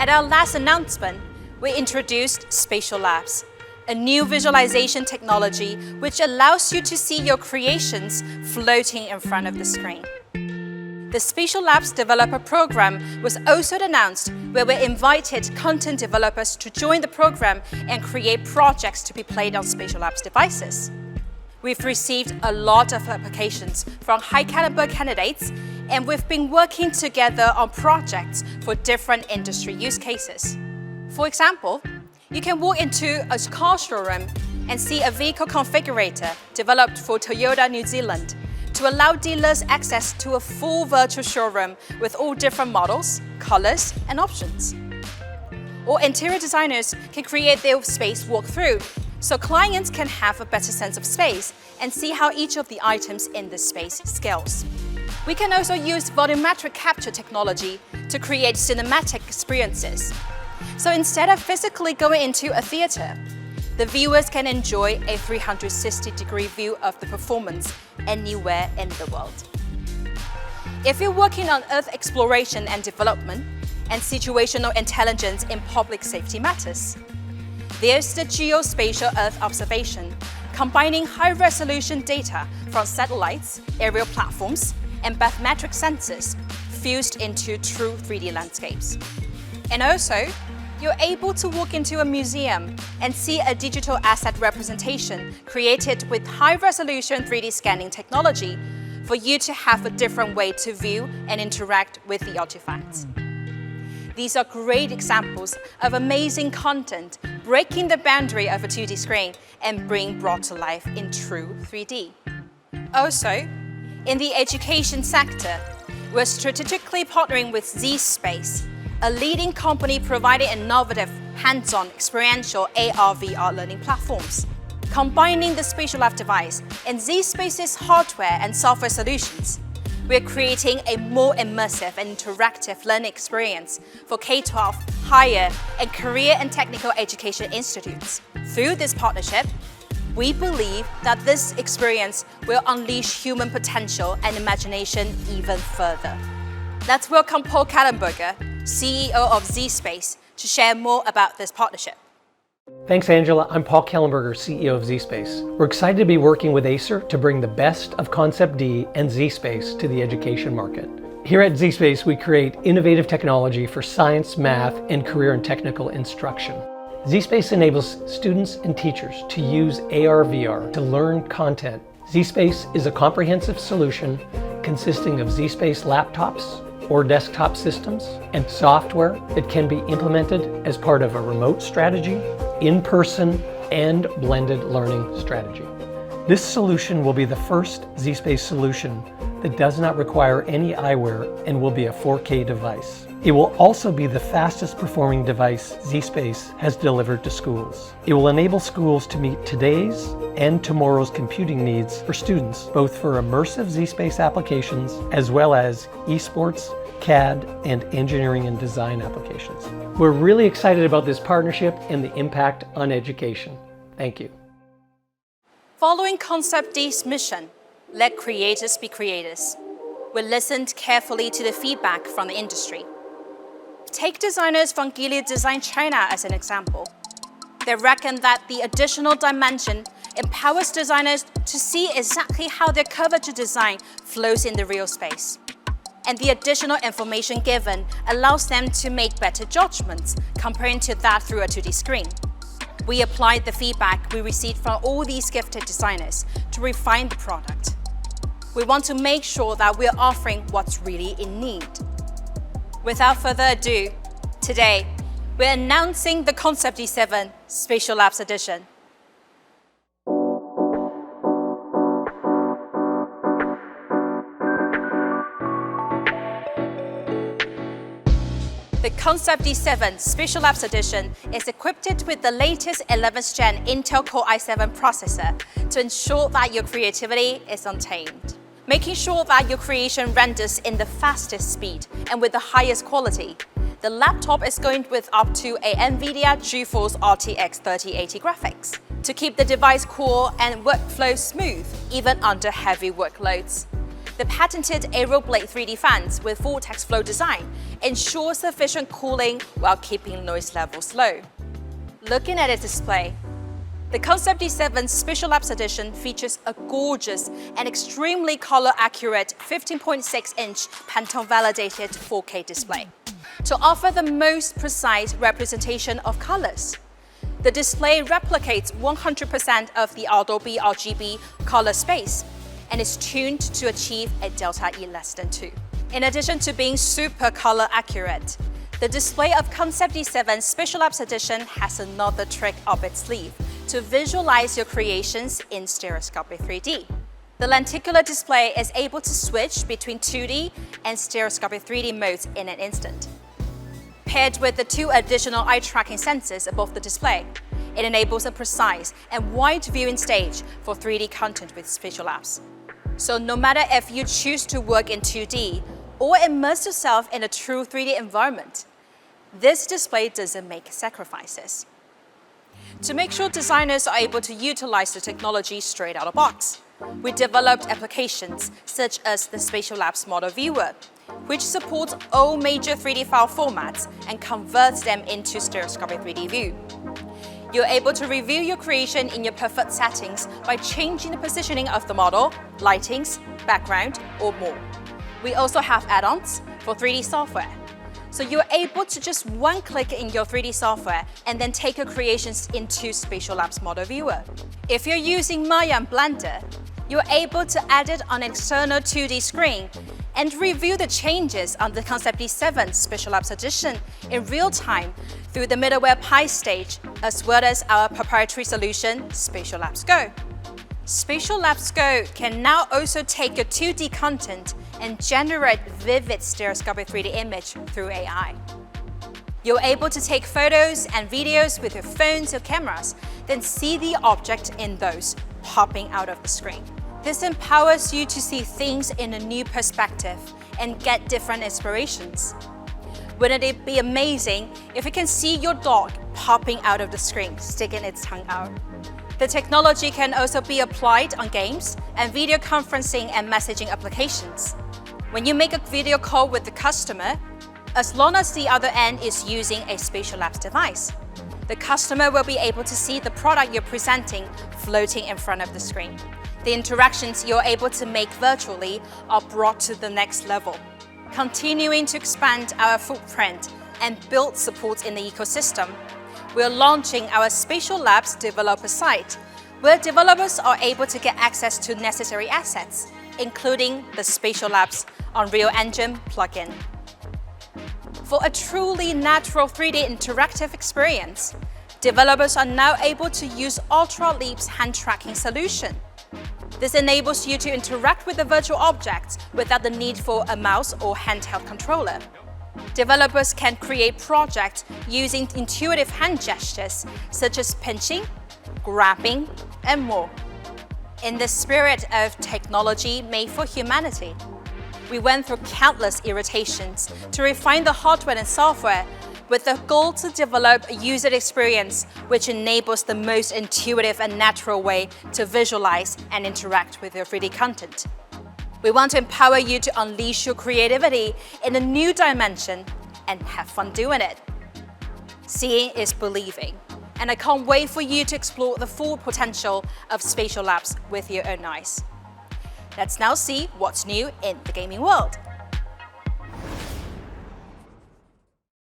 At our last announcement, we introduced Spatial Labs, a new visualization technology which allows you to see your creations floating in front of the screen. The Spatial Labs Developer Program was also announced, where we invited content developers to join the program and create projects to be played on Spatial Labs devices. We've received a lot of applications from high-caliber candidates, and we've been working together on projects for different industry use cases. For example, you can walk into a car showroom and see a vehicle configurator developed for Toyota New Zealand to allow dealers access to a full virtual showroom with all different models, colors, and options. Or interior designers can create their space walkthrough, so clients can have a better sense of space and see how each of the items in the space scales. We can also use volumetric capture technology to create cinematic experiences. So instead of physically going into a theater, the viewers can enjoy a 360-degree view of the performance anywhere in the world. If you're working on Earth exploration and development and situational intelligence in public safety matters, there's the Geospatial Earth Observation, combining high-resolution data from satellites, aerial platforms, and bathymetric sensors fused into true 3D landscapes. And also, you're able to walk into a museum and see a digital asset representation created with high-resolution 3D scanning technology for you to have a different way to view and interact with the artifacts. These are great examples of amazing content breaking the boundary of a 2D screen and being brought to life in true 3D. Also, in the education sector, we're strategically partnering with zSpace, a leading company providing innovative, hands-on, experiential AR/VR learning platforms. Combining the Spatial Lab device and zSpace's hardware and software solutions, we're creating a more immersive and interactive learning experience for K-12, higher, and career and technical education institutes. Through this partnership, we believe that this experience will unleash human potential and imagination even further. Let's welcome Paul Kallenberger, CEO of zSpace, to share more about this partnership. Thanks, Angela. I'm Paul Kallenberger, CEO of zSpace. We're excited to be working with Acer to bring the best of ConceptD and zSpace to the education market. Here at zSpace, we create innovative technology for science, math, and career and technical instruction. zSpace enables students and teachers to use AR/VR to learn content. zSpace is a comprehensive solution consisting of zSpace laptops or desktop systems and software that can be implemented as part of a remote strategy, in-person, and blended learning strategy. This solution will be the first zSpace solution that does not require any eyewear and will be a 4K device. It will also be the fastest performing device zSpace has delivered to schools. It will enable schools to meet today's and tomorrow's computing needs for students, both for immersive zSpace applications as well as esports, CAD, and engineering and design applications. We're really excited about this partnership and the impact on education. Thank you. Following ConceptD's mission, let creators be creators, we listened carefully to the feedback from the industry. Take designers from Gilead Design China as an example. They reckon that the additional dimension empowers designers to see exactly how their cover-to design flows in the real space. And the additional information given allows them to make better judgments comparing to that through a 2D screen. We applied the feedback we received from all these gifted designers to refine the product. We want to make sure that we're offering what's really in need. Without further ado, today, we're announcing the ConceptD 7 Spatial Labs Edition. The ConceptD 7 Spatial Labs Edition is equipped with the latest 11th Gen Intel Core i7 processor to ensure that your creativity is untamed. Making sure that your creation renders in the fastest speed and with the highest quality, the laptop is going with up to a NVIDIA GeForce RTX 3080 graphics to keep the device cool and workflow smooth, even under heavy workloads. The patented AeroBlade 3D fans with vortex flow design ensure sufficient cooling while keeping noise levels low. Looking at its display, the ConceptD 7 Special Labs Edition features a gorgeous and extremely color-accurate 15.6-inch Pantone-validated 4K display to offer the most precise representation of colors. The display replicates 100% of the Adobe RGB color space and is tuned to achieve a delta E less than 2. In addition to being super color accurate, the display of ConceptD 7 Special Labs Edition has another trick up its sleeve to visualize your creations in stereoscopic 3D. The lenticular display is able to switch between 2D and stereoscopic 3D modes in an instant. Paired with the 2 additional eye tracking sensors above the display, it enables a precise and wide viewing stage for 3D content with Special Labs. So no matter if you choose to work in 2D or immerse yourself in a true 3D environment, this display doesn't make sacrifices. To make sure designers are able to utilize the technology straight out of the box, we developed applications such as the Special Labs Model Viewer, which supports all major 3D file formats and converts them into stereoscopic 3D view. You're able to review your creation in your preferred settings by changing the positioning of the model, lightings, background, or more. We also have add-ons for 3D software. So you're able to just one click in your 3D software and then take your creations into Special Labs Model Viewer. If you're using Maya and Blender, you're able to add it on an external 2D screen and review the changes on the ConceptD 7 Special Labs Edition in real time through the middleware Pi stage, as well as our proprietary solution, Special Labs Go. Special Labs Go can now also take your 2D content and generate vivid stereoscopic 3D image through AI. You're able to take photos and videos with your phones or cameras, then see the object in those popping out of the screen. This empowers you to see things in a new perspective and get different inspirations. Wouldn't it be amazing if you can see your dog popping out of the screen, sticking its tongue out? The technology can also be applied on games and video conferencing and messaging applications. When you make a video call with the customer, as long as the other end is using a Special Labs device, the customer will be able to see the product you're presenting floating in front of the screen. The interactions you're able to make virtually are brought to the next level. Continuing to expand our footprint and build support in the ecosystem, we're launching our Special Labs developer site, where developers are able to get access to necessary assets, including the Special Labs Unreal Engine plugin. For a truly natural 3D interactive experience, developers are now able to use UltraLeap's hand tracking solution. This enables you to interact with the virtual objects without the need for a mouse or handheld controller. Developers can create projects using intuitive hand gestures such as pinching, grabbing, and more. In the spirit of technology made for humanity, we went through countless iterations to refine the hardware and software with the goal to develop a user experience which enables the most intuitive and natural way to visualize and interact with your 3D content. We want to empower you to unleash your creativity in a new dimension and have fun doing it. Seeing is believing, and I can't wait for you to explore the full potential of Special Labs with your own eyes. Let's now see what's new in the gaming world.